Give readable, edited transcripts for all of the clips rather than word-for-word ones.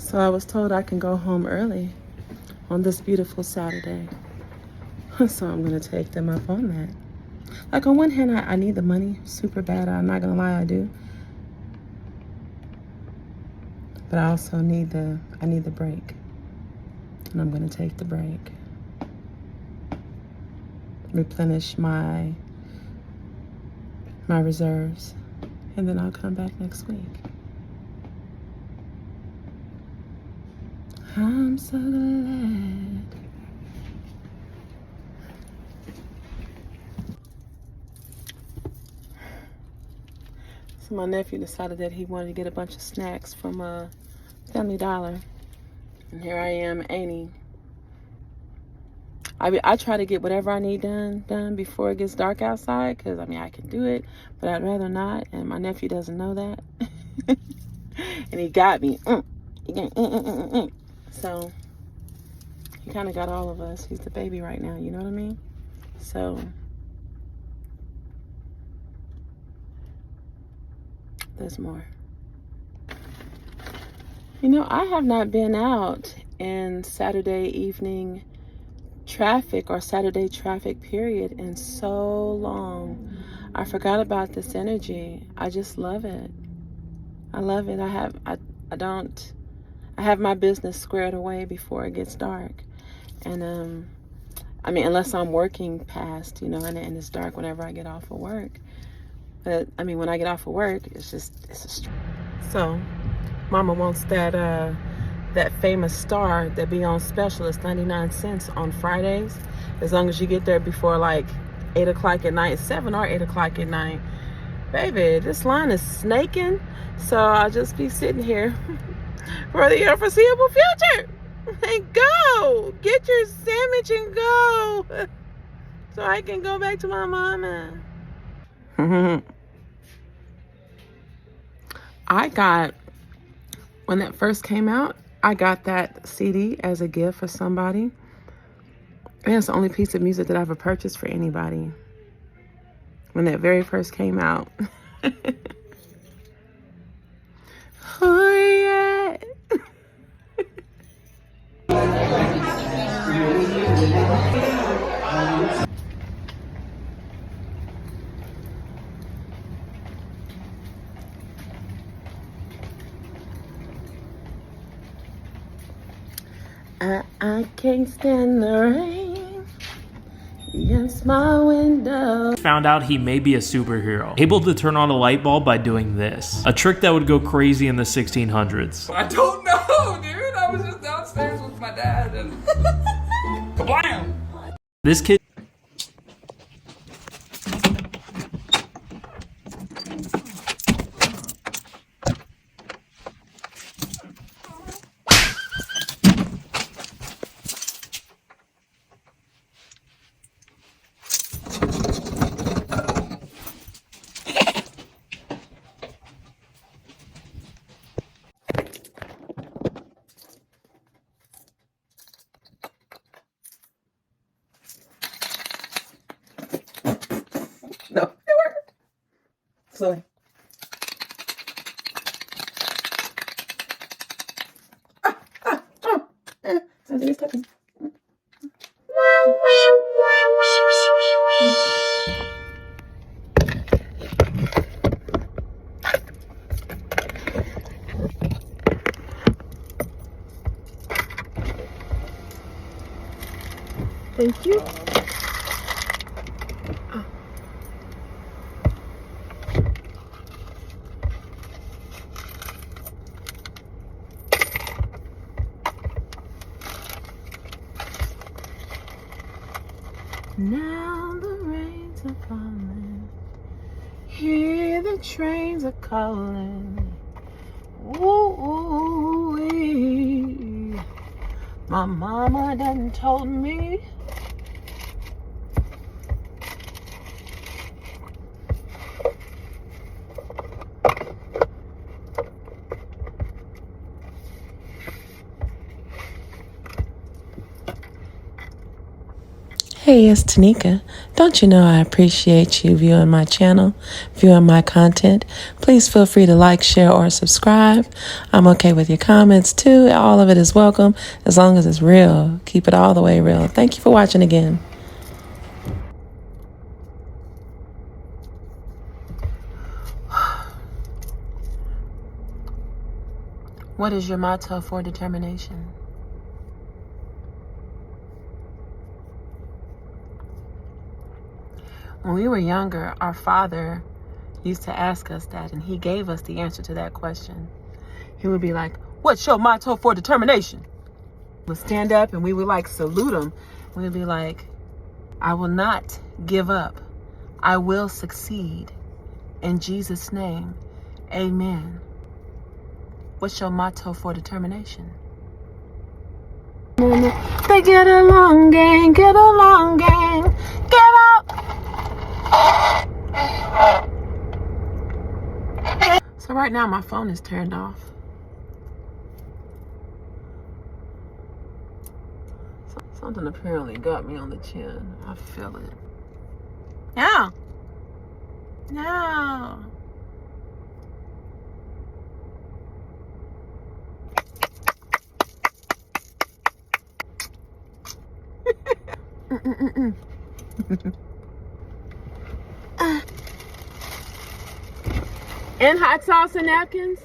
So I was told I can go home early on this beautiful Saturday. So I'm gonna take them up on that. Like, on one hand, I need the money super bad. I'm not gonna lie, I do. But I also need the break. And I'm gonna take the break. Replenish my reserves. And then I'll come back next week. I'm so glad. So my nephew decided that he wanted to get a bunch of snacks from Family Dollar. And here I am, ain't he? I try to get whatever I need done before it gets dark outside, because, I mean, I can do it, but I'd rather not, and my nephew doesn't know that. And he got me. So he kind of got all of us. He's the baby right now, you know what I mean? So there's more. You know, I have not been out in Saturday evening traffic or Saturday traffic period in so long. I forgot about this energy. I just love it. I love it. I have my business squared away before it gets dark. And I mean, unless I'm working past, you know, and it's dark whenever I get off of work. But I mean, when I get off of work, it's a so Mama wants that famous star that be on special. It's 99 cents on Fridays, as long as you get there before like 8 o'clock at night, 7 or 8 o'clock at night. Baby, this line is snaking, so I'll just be sitting here for the foreseeable future. And go get your sandwich and go, so I can go back to my mama. I got, when that first came out, I got that CD as a gift for somebody. And it's the only piece of music that I ever purchased for anybody. When that very first came out. Oh, yeah. I can't stand the rain against my window. Found out he may be a superhero, able to turn on a light bulb by doing this. A trick that would go crazy in the 1600s. I don't know, dude. I was just downstairs with my dad and kablam! This kid. No, it worked. Slowly. Something is touching. Thank you. Now the rains are falling, hear the trains are calling. Ooh, my mama done told me Hey, it's Tanika. Don't you know I appreciate you viewing my channel, viewing my content? Please feel free to like, share, or subscribe. I'm okay with your comments too. All of it is welcome as long as it's real. Keep it all the way real. Thank you for watching again. What is your motto for determination? When we were younger, our father used to ask us that, and he gave us the answer to that question. He would be like, "What's your motto for determination?" We would stand up and we would like salute him. We would be like, "I will not give up. I will succeed. In Jesus' name, amen." What's your motto for determination? They get along, gang, get along, gang, get up. So right now my phone is turned off. Something apparently got me on the chin. I feel it. No. No. And hot sauce and napkins?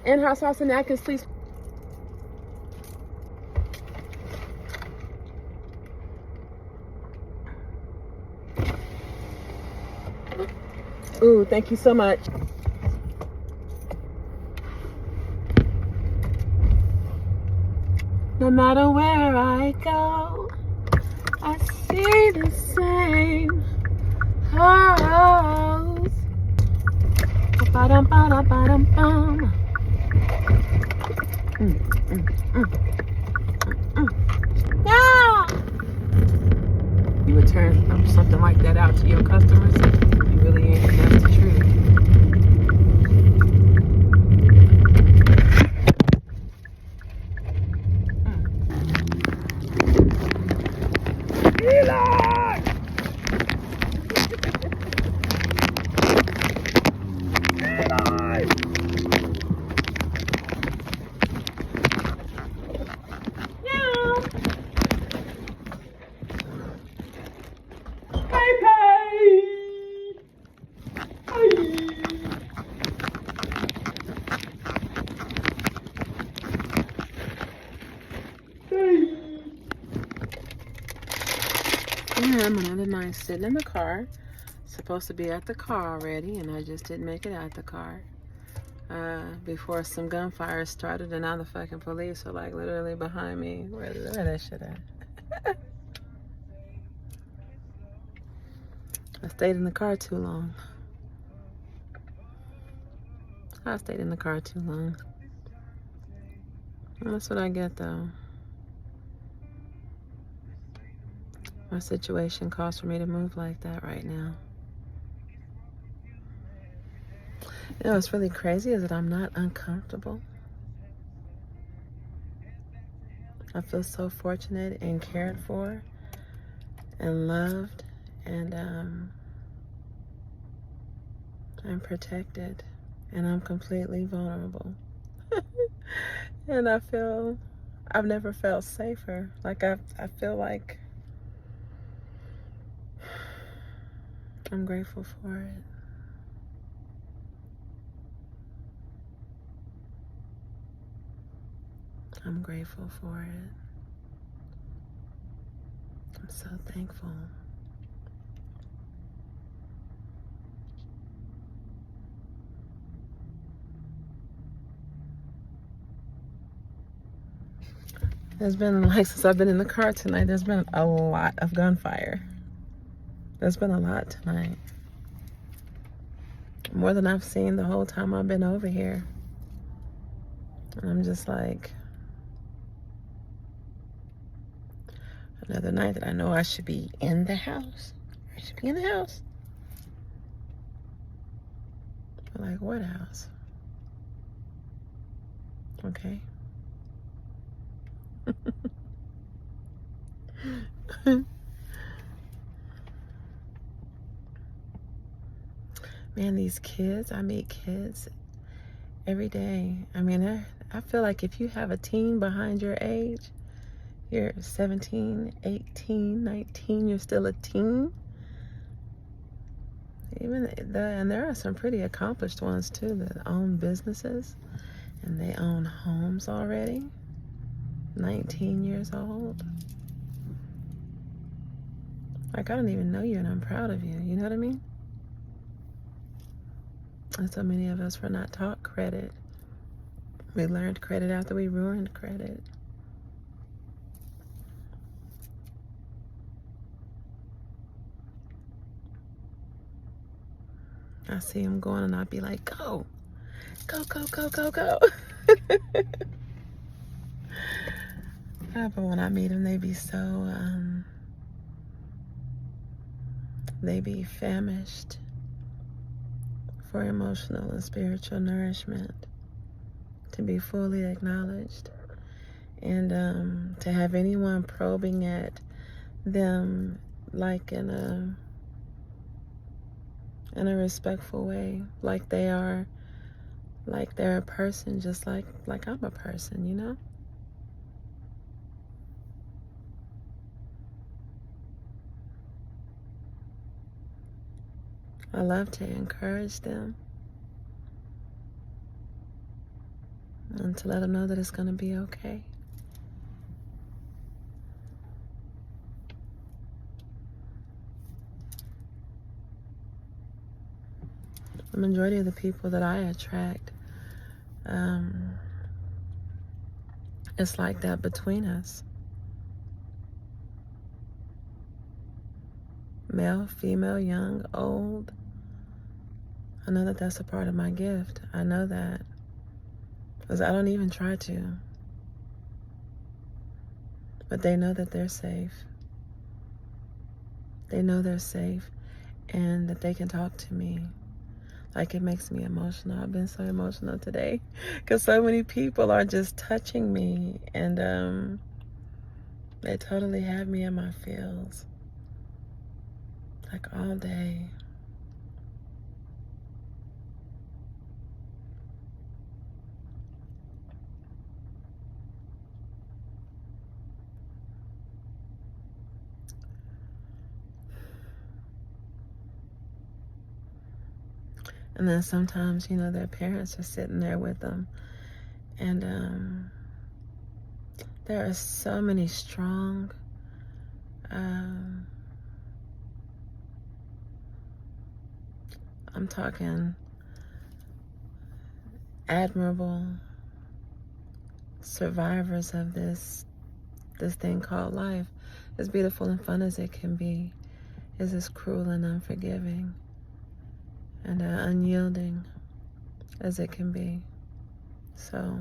And hot sauce and napkins, please. Ooh, thank you so much. No matter where I go, I see the same house. Ba-dum-ba-dum-ba-dum-bum. Yeah. You would turn something like that out to your customers. You really ain't. That's the truth. I'm another night sitting in the car. Supposed to be at the car already, and I just didn't make it out the car. Before some gunfire started, and now the fucking police are like literally behind me. Where that shit at? I stayed in the car too long. I stayed in the car too long. That's what I get though. My situation calls for me to move like that right now. You know what's really crazy is that I'm not uncomfortable. I feel so fortunate and cared for and loved, and I'm protected, and I'm completely vulnerable. And I've never felt safer. Like I feel like I'm grateful for it. I'm grateful for it. I'm so thankful. There's been, like, since I've been in the car tonight, there's been a lot of gunfire. There's been a lot tonight. More than I've seen the whole time I've been over here. And I'm just like, another night that I know I should be in the house. I should be in the house. But like, what house? Okay. Man, these kids, I meet kids every day. I mean, I feel like if you have a teen behind your age, you're 17, 18, 19, you're still a teen. And there are some pretty accomplished ones too that own businesses and they own homes already. 19 years old. Like, I don't even know you and I'm proud of you. You know what I mean? And so many of us were not taught credit. We learned credit after we ruined credit. I see them going and I'd be like, go, go, go, go, go, go. But when I meet them, they be so, they be famished for emotional and spiritual nourishment, to be fully acknowledged, and to have anyone probing at them like in a respectful way, like they're a person, just like I'm a person, you know? I love to encourage them and to let them know that it's going to be okay. The majority of the people that I attract, it's like that between us. Male, female, young, old. I know that that's a part of my gift. I know that. Because I don't even try to. But they know that they're safe. They know they're safe and that they can talk to me. Like, it makes me emotional. I've been so emotional today because so many people are just touching me and they totally have me in my feels. Like, all day. And then sometimes, you know, their parents are sitting there with them. And there are so many strong, I'm talking admirable survivors of this thing called life. As beautiful and fun as it can be, is as cruel and unforgiving and unyielding as it can be. So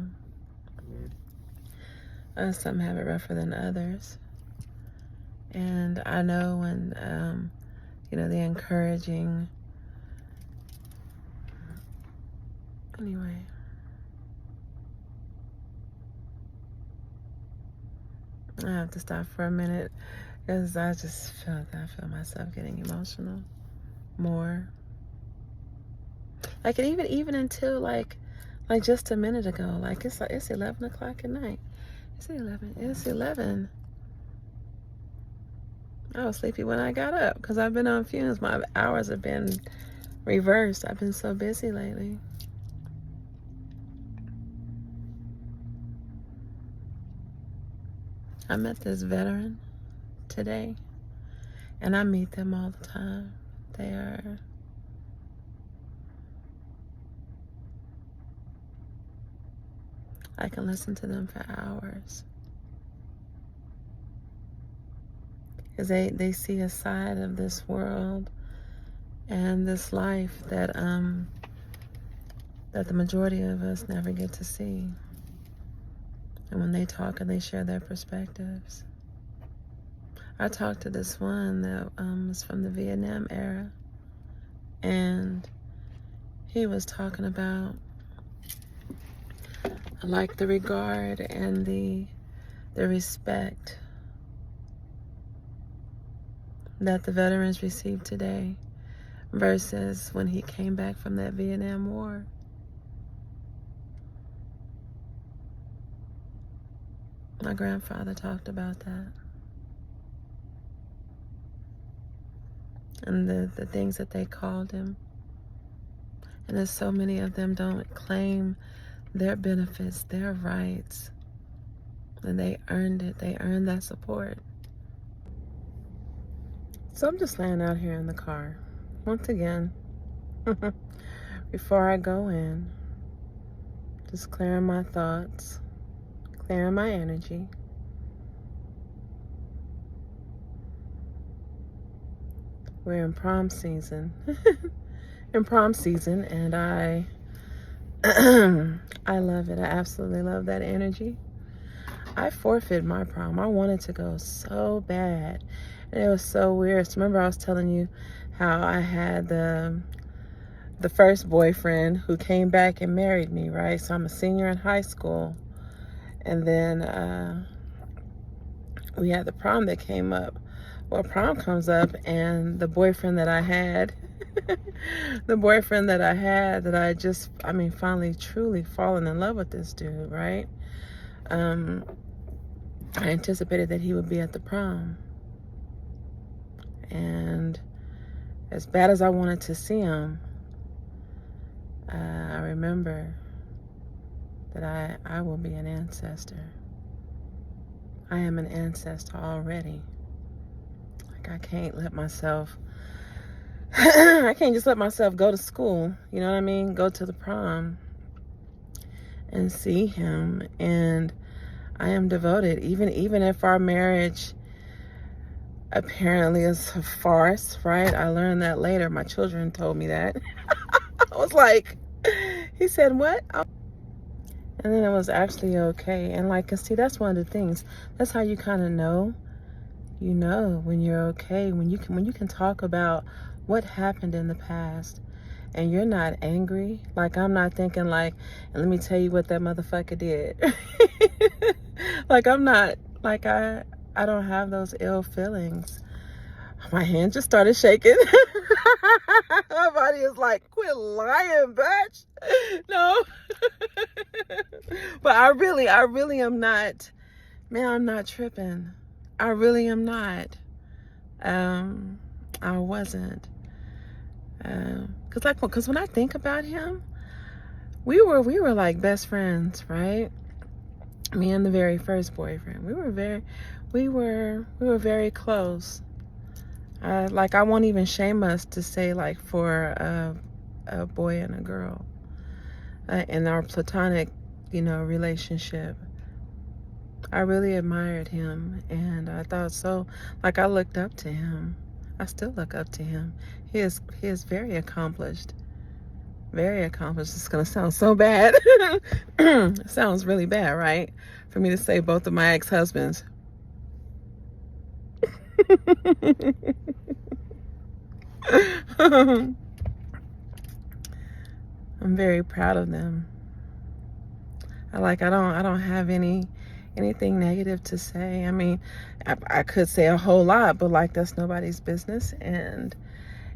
some have it rougher than others. And I know when, you know, the encouraging, anyway. I have to stop for a minute because I feel myself getting emotional more. Like, and even until like just a minute ago, like it's 11 o'clock at night. It's 11. I was sleepy when I got up because I've been on fumes. My hours have been reversed. I've been so busy lately. I met this veteran today, and I meet them all the time. I can listen to them for hours. Because they see a side of this world and this life that the majority of us never get to see. And when they talk and they share their perspectives. I talked to this one that was from the Vietnam era, and he was talking about like the regard and the respect that the veterans receive today versus when he came back from that Vietnam War. My grandfather talked about that. And the things that they called him. And there's so many of them don't claim their benefits, their rights. And they earned it. They earned that support. So I'm just laying out here in the car. Once again, before I go in, just clearing my thoughts, clearing my energy. We're in prom season. In prom season, and I love it. I absolutely love that energy. I forfeited my prom. I wanted to go so bad. And it was so weird. So remember I was telling you how I had the first boyfriend who came back and married me, right? So I'm a senior in high school. And then we had the prom that came up. Well, prom comes up, and the boyfriend that I had, that I just, finally truly fallen in love with this dude, right? I anticipated that he would be at the prom. And as bad as I wanted to see him, I remember that I will be an ancestor. I am an ancestor already. Like, I can't let myself, I can't just let myself go to school, you know what I mean? Go to the prom and see him. And I am devoted, even if our marriage apparently is a farce, right? I learned that later. My children told me that. I was like, he said, what? And then it was actually okay. And like, 'cause see, that's one of the things. That's how you kind of know, when you're okay, when you can talk about what happened in the past and you're not angry. Like, I'm not thinking like, and let me tell you what that motherfucker did. Like, I'm not, like, I don't have those ill feelings. My hand just started shaking. My body is like, quit lying, bitch. No. But I really am not, man, I'm not tripping. I really am not. I wasn't. Cause when I think about him, we were like best friends, right? Me and the very first boyfriend, we were very close. Like, I won't even shame us to say, like, for a boy and a girl in our platonic, relationship. I really admired him, and I thought so. Like, I looked up to him. I still look up to him. He is very accomplished. Very accomplished. It's gonna sound so bad. It sounds really bad, right? For me to say both of my ex-husbands. I'm very proud of them. I don't have anything negative to say. I mean, I could say a whole lot, but like, that's nobody's business, and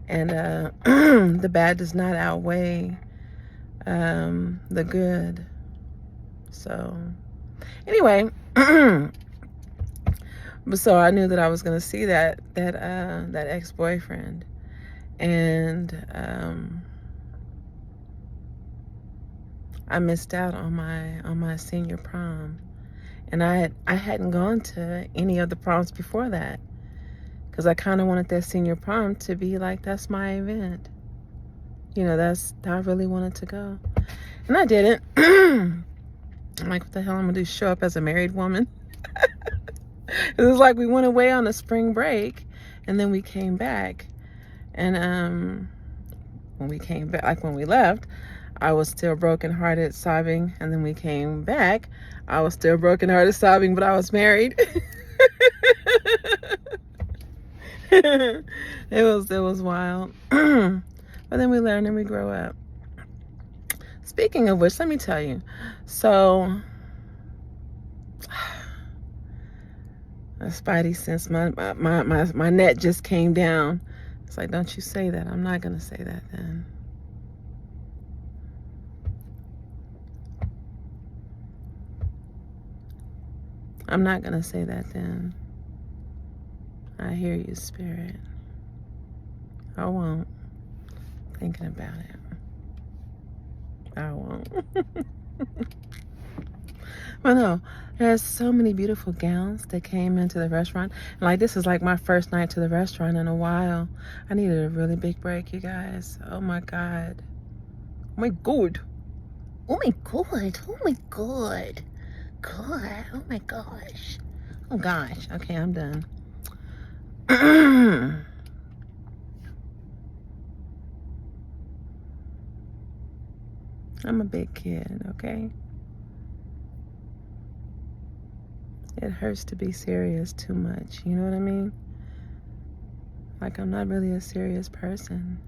the bad does not outweigh the good. So anyway, but so I knew that I was gonna see that ex-boyfriend, and I missed out on my senior prom, and I hadn't gone to any of the proms before that, because I kind of wanted that senior prom to be like, that's my event. I really wanted to go, and I didn't. I'm like, what the hell I'm gonna do? Show up as a married woman? It was like we went away on a spring break, and then we came back, and when we came back, like when we left, I was still brokenhearted, sobbing, and then we came back, I was still brokenhearted, sobbing, but I was married. It was wild. But then we learn and we grow up. Speaking of which, let me tell you. So, my spidey sense, my net just came down It's like, don't you say that. I'm not gonna say that then. I'm not gonna say that then. I hear you, Spirit. I won't. Thinking about it. I won't. But no, there's so many beautiful gowns that came into the restaurant. And like, this is like my first night to the restaurant in a while. I needed a really big break, you guys. Oh my God. Oh my God. Oh my God. Oh my God. God. Oh my gosh. Oh gosh. Okay, I'm done. I'm a big kid, okay? It hurts to be serious too much, you know what I mean? Like, I'm not really a serious person.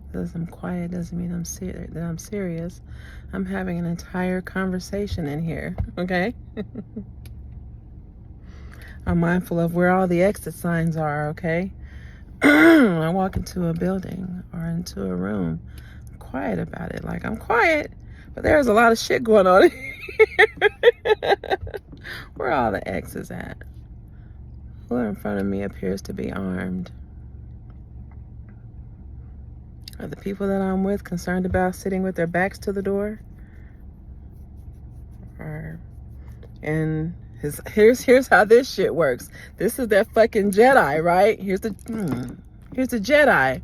Because I'm quiet doesn't mean that I'm serious. I'm having an entire conversation in here, okay? I'm mindful of where all the exit signs are, okay? When I walk into a building or into a room, I'm quiet about it. Like, I'm quiet, but there's a lot of shit going on here. Where are all the exits at? Who in front of me appears to be armed? Are the people that I'm with concerned about sitting with their backs to the door? And here's how this shit works. This is that fucking Jedi, right? Here's the Jedi.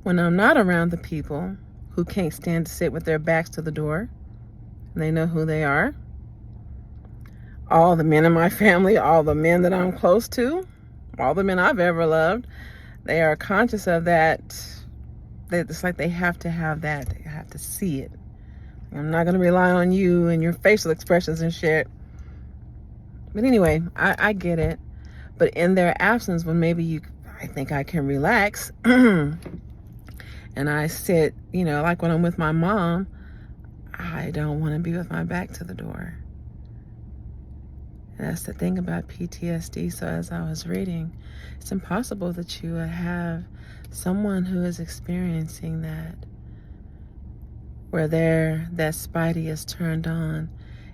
When I'm not around the people who can't stand to sit with their backs to the door, and they know who they are, all the men in my family, all the men that I'm close to, all the men I've ever loved, they are conscious of that. It's like they have to have that. They have to see it. I'm not going to rely on you and your facial expressions and shit. But anyway, I get it. But in their absence, when maybe I think I can relax, and I sit, you know, like when I'm with my mom, I don't want to be with my back to the door. And that's the thing about PTSD. So as I was reading, it's impossible that you would have someone who is experiencing that, where that spidey is turned on,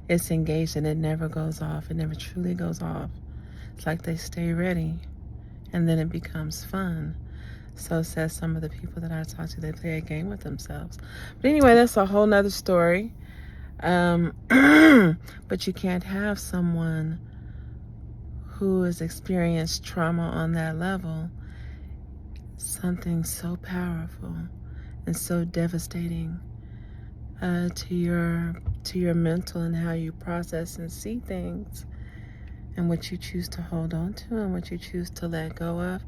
it's engaged, and it never goes off. It never truly goes off. It's like they stay ready, and then it becomes fun. So says some of the people that I talk to, they play a game with themselves. But anyway, that's a whole nother story. But you can't have someone who has experienced trauma on that level, something so powerful and so devastating to your mental and how you process and see things, and what you choose to hold on to and what you choose to let go of,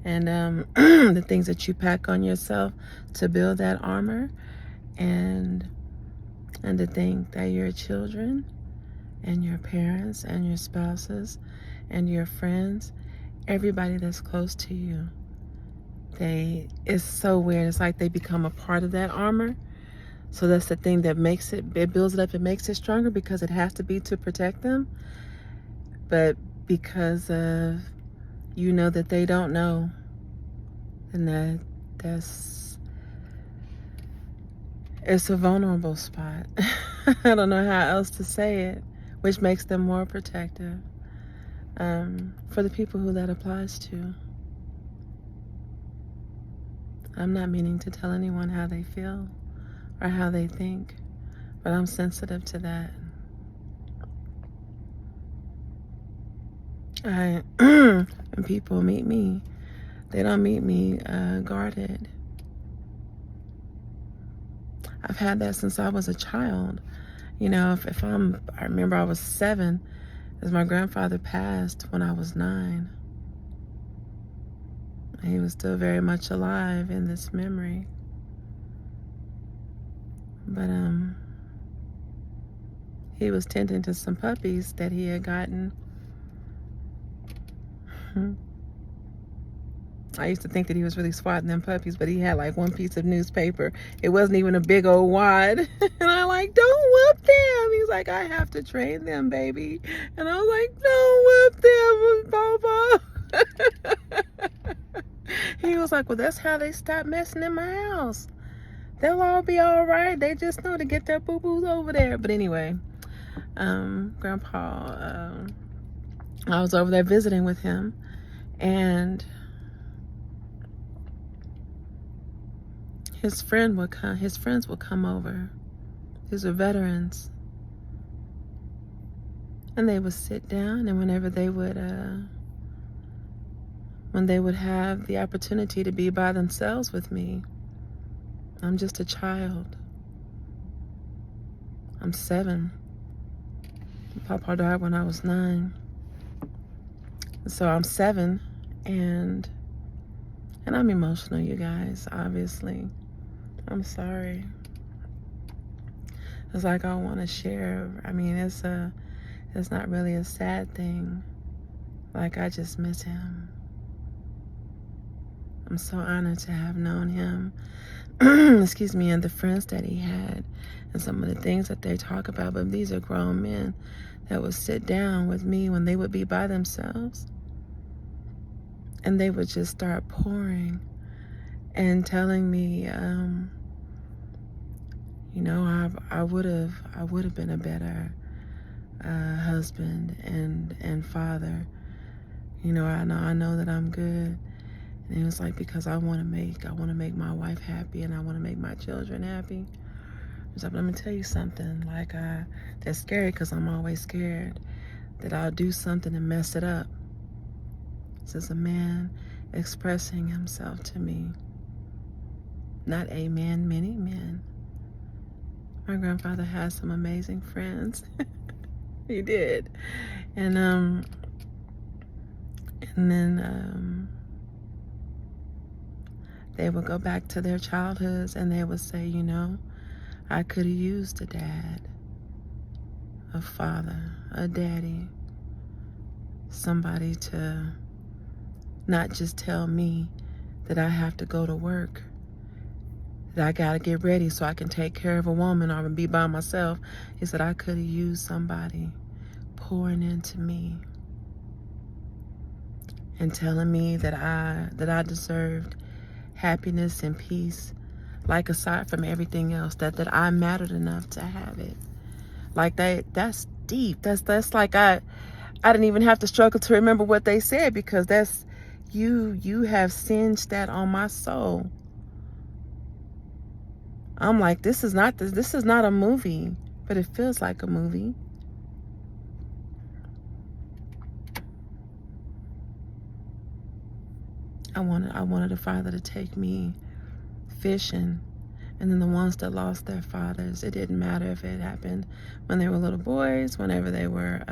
and the things that you pack on yourself to build that armor, and to think that your children and your parents and your spouses and your friends, everybody that's close to you, it's so weird. It's like they become a part of that armor. So that's the thing that makes it builds it up, it makes it stronger, because it has to be to protect them. But because of, you know, that they don't know, and it's a vulnerable spot. I don't know how else to say it, which makes them more protective for the people who that applies to. I'm not meaning to tell anyone how they feel or how they think, but I'm sensitive to that. When people meet me, they don't meet me guarded. I've had that since I was a child. You know, I remember I was 7 as my grandfather passed when I was 9. He was still very much alive in this memory. But he was tending to some puppies that he had gotten. I used to think that he was really swatting them puppies, but he had like one piece of newspaper. It wasn't even a big old wad. And I'm like, don't whoop them. He's like, I have to train them, baby. And I was like, don't whoop them, Papa. He was like, well, that's how they stop messing in my house. They'll all be all right. They just know to get their boo-boos over there. But anyway, Grandpa, I was over there visiting with him, and his friends would come over. These were veterans. And they would sit down, and whenever they would when they would have the opportunity to be by themselves with me, I'm just a child. I'm 7. Papa died when I was 9. So I'm 7, and I'm emotional, you guys, obviously. I'm sorry. It's like I want to share. I mean, it's not really a sad thing. Like, I just miss him. I'm so honored to have known him. Excuse me, and the friends that he had, and some of the things that they talk about. But these are grown men that would sit down with me when they would be by themselves, and they would just start pouring and telling me, you know, I would have been a better husband and father. You know, I know that I'm good. And it was like, because I want to make my wife happy, and I want to make my children happy. So let me tell you something. Like, that's scary, because I'm always scared that I'll do something and mess it up. This is a man expressing himself to me. Not a man, many men. My grandfather has some amazing friends. He did. And then they would go back to their childhoods, and they would say, you know, I could have used a dad, a father, a daddy, somebody to not just tell me that I have to go to work, that I got to get ready so I can take care of a woman or be by myself. He said, I could have used somebody pouring into me and telling me that I deserved happiness and peace, like, aside from everything else, that I mattered enough to have it. Like, that's deep. That's like, I didn't even have to struggle to remember what they said, because that's you have singed that on my soul. I'm like, this is not a movie, but it feels like a movie. I wanted a father to take me fishing, and then the ones that lost their fathers, it didn't matter if it happened when they were little boys, whenever they were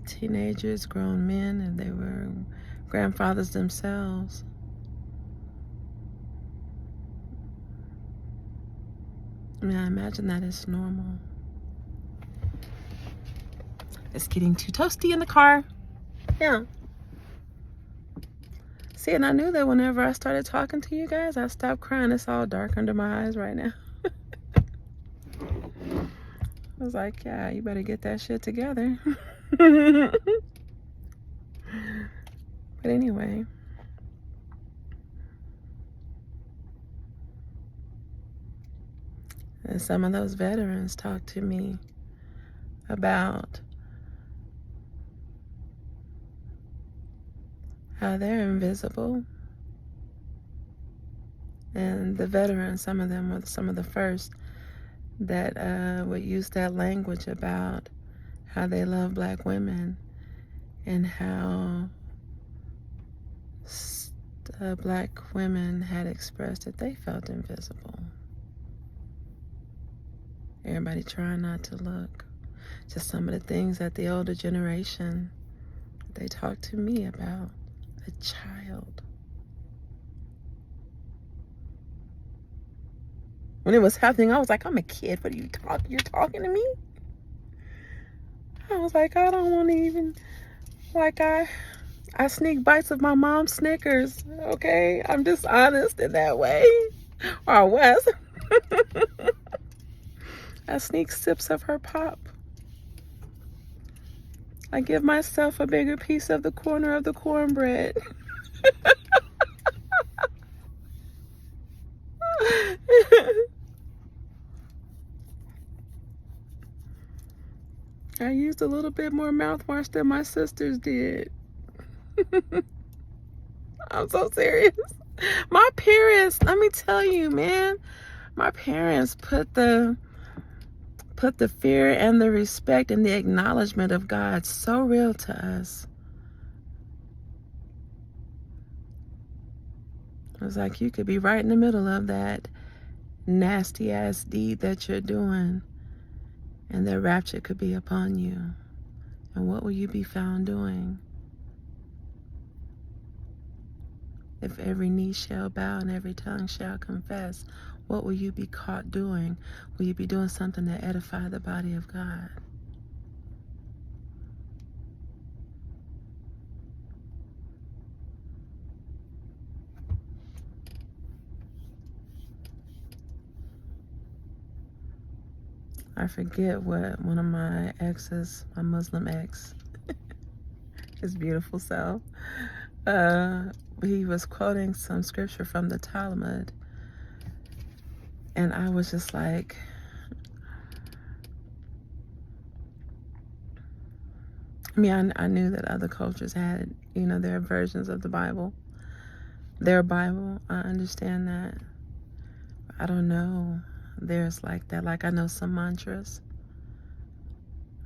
teenagers, grown men, and they were grandfathers themselves. I mean, I imagine that is normal. It's getting too toasty in the car. Yeah. See, and I knew that whenever I started talking to you guys, I stopped crying. It's all dark under my eyes right now. I was like, yeah, you better get that shit together. But anyway. And some of those veterans talked to me about how they're invisible. And the veterans, some of them were some of the first that would use that language about how they love black women, and how black women had expressed that they felt invisible. Everybody trying not to look. Just some of the things that the older generation, they talked to me about. A child. When it was happening, I was like, I'm a kid. What are you talking? You're talking to me? I was like, I don't want to even, like, I sneak bites of my mom's Snickers. Okay, I'm just honest in that way. Or I was. I sneak sips of her pop. I give myself a bigger piece of the corner of the cornbread. I used a little bit more mouthwash than my sisters did. I'm so serious. My parents, let me tell you, man, my parents put the fear and the respect and the acknowledgement of God so real to us. It was like you could be right in the middle of that nasty ass deed that you're doing, and their rapture could be upon you. And what will you be found doing? If every knee shall bow and every tongue shall confess, what will you be caught doing? Will you be doing something to edify the body of God? I forget what one of my exes, my Muslim ex, his beautiful self, he was quoting some scripture from the Talmud. And I was just like, I mean, I knew that other cultures had, their versions of the Bible. Their Bible, I understand that. I don't know. There's like that. Like I know some mantras.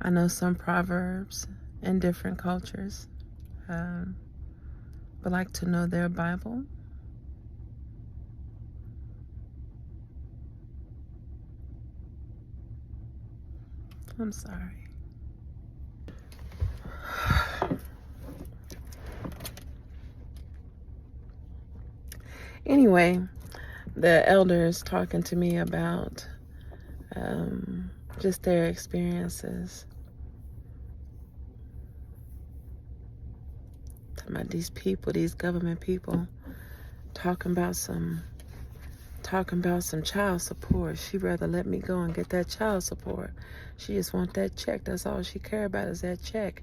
I know some proverbs in different cultures. But like to know their Bible. I'm sorry. Anyway, the elders talking to me about just their experiences. Talking about these people, these government people, talking about some child support. She'd rather let me go and get that child support. She just want that check. That's all she care about is that check.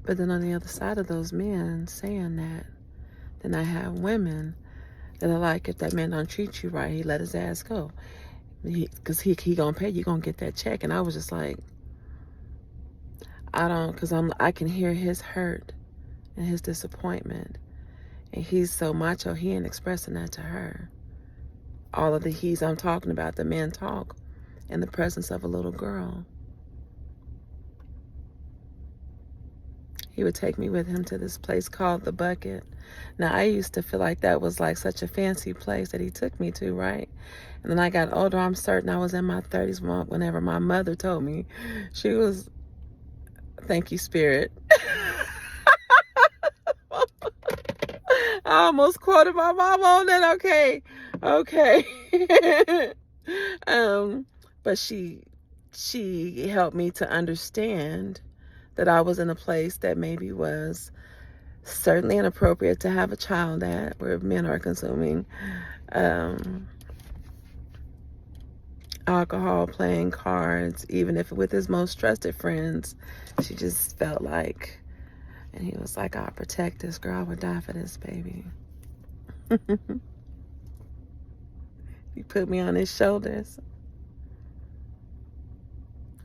But then on the other side of those men saying that, then I have women that are like, if that man don't treat you right, he let his ass go. Because he gonna pay, you gonna get that check. And I was just like, because I can hear his hurt and his disappointment. And he's so macho, he ain't expressing that to her. All of the he's I'm talking about, the men talk in the presence of a little girl. He would take me with him to this place called The Bucket. Now, I used to feel like that was like such a fancy place that he took me to, right? And then I got older, I'm certain I was in my 30s whenever my mother told me. She was, thank you, Spirit. I almost quoted my mom on that. Okay. But she helped me to understand that I was in a place that maybe was certainly inappropriate to have a child at, where men are consuming alcohol, playing cards, even if with his most trusted friends. She just felt like, and he was like, I'll protect this girl. I would die for this baby. He put me on his shoulders.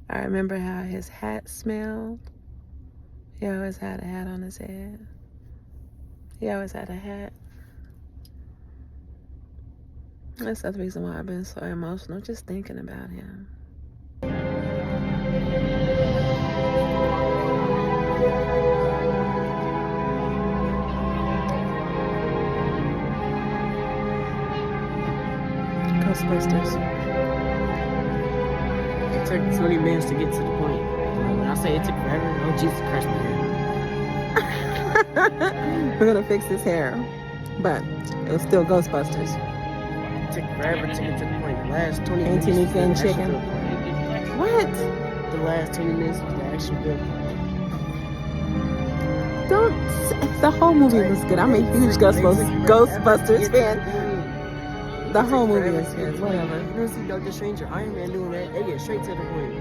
I remember how his hat smelled. He always had a hat on his head. He always had a hat. That's the reason why I've been so emotional, just thinking about him. Ghostbusters. It took 20 minutes to get to the point. When I say it took forever, oh Jesus Christ, my hair. We're gonna fix his hair, but it was still Ghostbusters. It took forever to get to the point. The last 20 minutes. Ain't and chicken. What? The last 20 minutes was the actual good part. The whole movie was good. I'm a huge Ghostbusters fan. The whole movie forever is to good. get Whatever. You never see Doctor Strange or Iron Man doing that. They get straight to the point.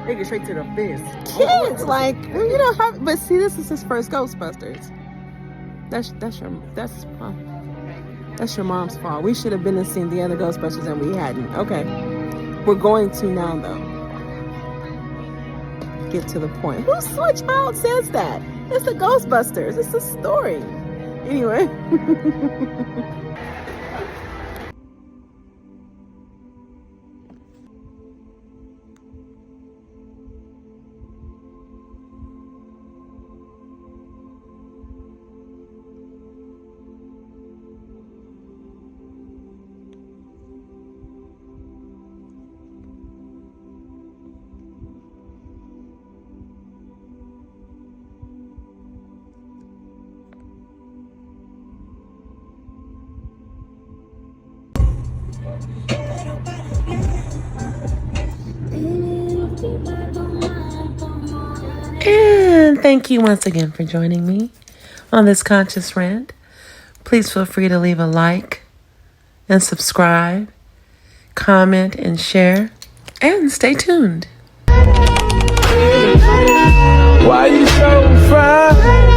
They get straight to the fist. Kids, like, you know how, but see, this is his first Ghostbusters. That's your mom's fault. We should have been and seen the other Ghostbusters and we hadn't. Okay. We're going to now though. Get to the point. What child says that? It's the Ghostbusters. It's a story. Anyway. And thank you once again for joining me on this conscious rant. Please feel free to leave a like and subscribe, comment and share, and stay tuned. Why you so fine?